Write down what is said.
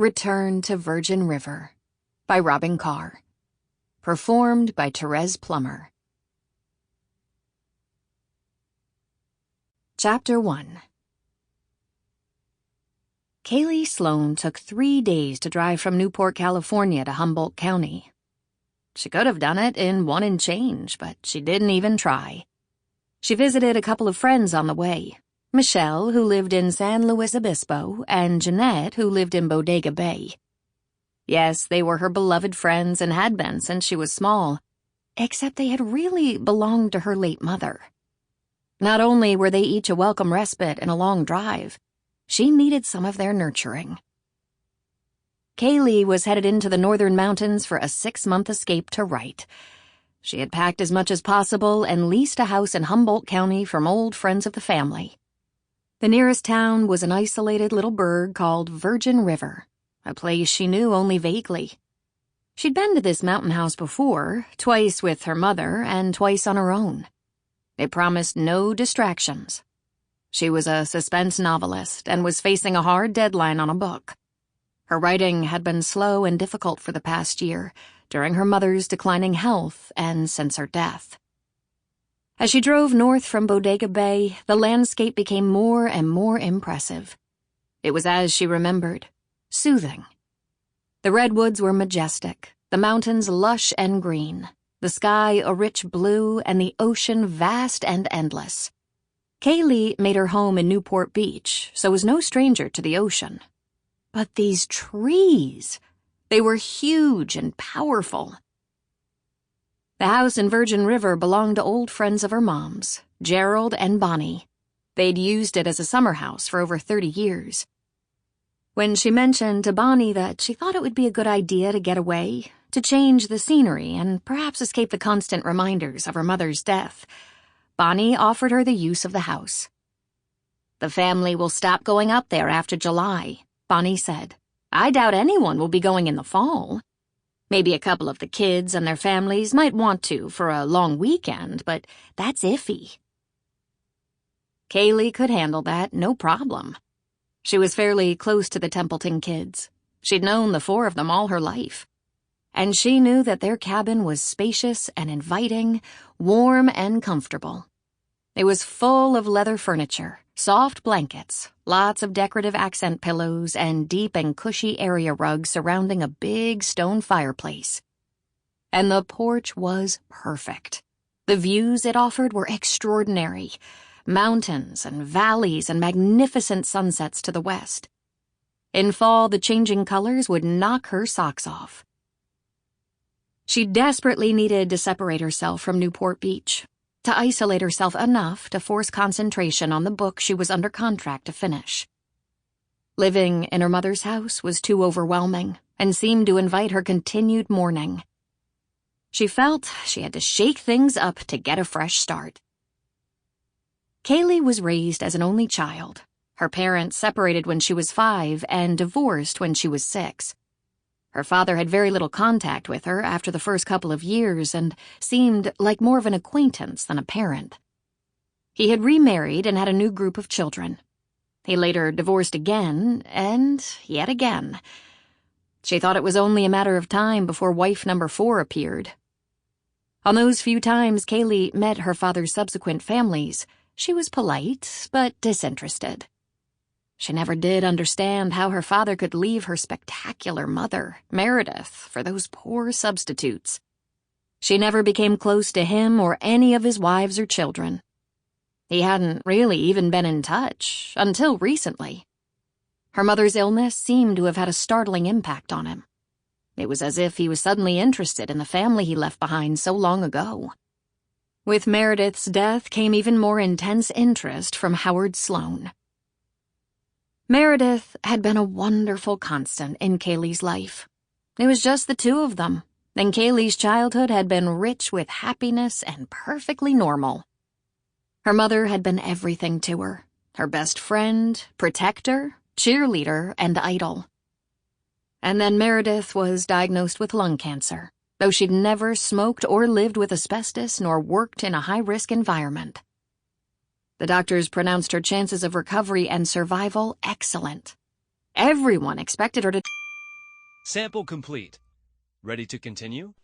Return to Virgin River by Robyn Carr. Performed by Thérèse Plummer. Chapter 1. Kaylee Sloan took 3 days to drive from Newport, California to Humboldt County. She could have done it in 1 and change, but she didn't even try. She visited a couple of friends on the way. Michelle, who lived in San Luis Obispo, and Jeanette, who lived in Bodega Bay. Yes, they were her beloved friends and had been since she was small, except they had really belonged to her late mother. Not only were they each a welcome respite in a long drive, she needed some of their nurturing. Kaylee was headed into the northern mountains for a 6-month escape to write. She had packed as much as possible and leased a house in Humboldt County from old friends of the family. The nearest town was an isolated little burg called Virgin River, a place she knew only vaguely. She'd been to this mountain house before, twice with her mother and twice on her own. It promised no distractions. She was a suspense novelist and was facing a hard deadline on a book. Her writing had been slow and difficult for the past year, during her mother's declining health and since her death. As she drove north from Bodega Bay, the landscape became more and more impressive. It was as she remembered, soothing. The redwoods were majestic, the mountains lush and green, the sky a rich blue, and the ocean vast and endless. Kaylee made her home in Newport Beach, so was no stranger to the ocean. But these trees, they were huge and powerful. The house in Virgin River belonged to old friends of her mom's, Gerald and Bonnie. They'd used it as a summer house for over 30 years. When she mentioned to Bonnie that she thought it would be a good idea to get away, to change the scenery and perhaps escape the constant reminders of her mother's death, Bonnie offered her the use of the house. "The family will stop going up there after July," Bonnie said. "I doubt anyone will be going in the fall. Maybe a couple of the kids and their families might want to for a long weekend, but that's iffy." Kaylee could handle that, no problem. She was fairly close to the Templeton kids. She'd known the 4 of them all her life. And she knew that their cabin was spacious and inviting, warm and comfortable. It was full of leather furniture, soft blankets, lots of decorative accent pillows, and deep and cushy area rugs surrounding a big stone fireplace. And the porch was perfect. The views it offered were extraordinary. Mountains and valleys and magnificent sunsets to the west. In fall, the changing colors would knock her socks off. She desperately needed to separate herself from Newport Beach, to isolate herself enough to force concentration on the book she was under contract to finish. Living in her mother's house was too overwhelming and seemed to invite her continued mourning. She felt she had to shake things up to get a fresh start. Kaylee was raised as an only child. Her parents separated when she was 5 and divorced when she was 6. Her father had very little contact with her after the first couple of years and seemed like more of an acquaintance than a parent. He had remarried and had a new group of children. He later divorced again, and yet again. She thought it was only a matter of time before wife number 4 appeared. On those few times Kaylee met her father's subsequent families, she was polite but disinterested. She never did understand how her father could leave her spectacular mother, Meredith, for those poor substitutes. She never became close to him or any of his wives or children. He hadn't really even been in touch, until recently. Her mother's illness seemed to have had a startling impact on him. It was as if he was suddenly interested in the family he left behind so long ago. With Meredith's death came even more intense interest from Howard Sloan. Meredith had been a wonderful constant in Kaylee's life. It was just the 2 of them, and Kaylee's childhood had been rich with happiness and perfectly normal. Her mother had been everything to her best friend, protector, cheerleader, and idol. And then Meredith was diagnosed with lung cancer, though she'd never smoked or lived with asbestos nor worked in a high-risk environment. The doctors pronounced her chances of recovery and survival excellent. Everyone expected her to Sample complete. Ready to continue?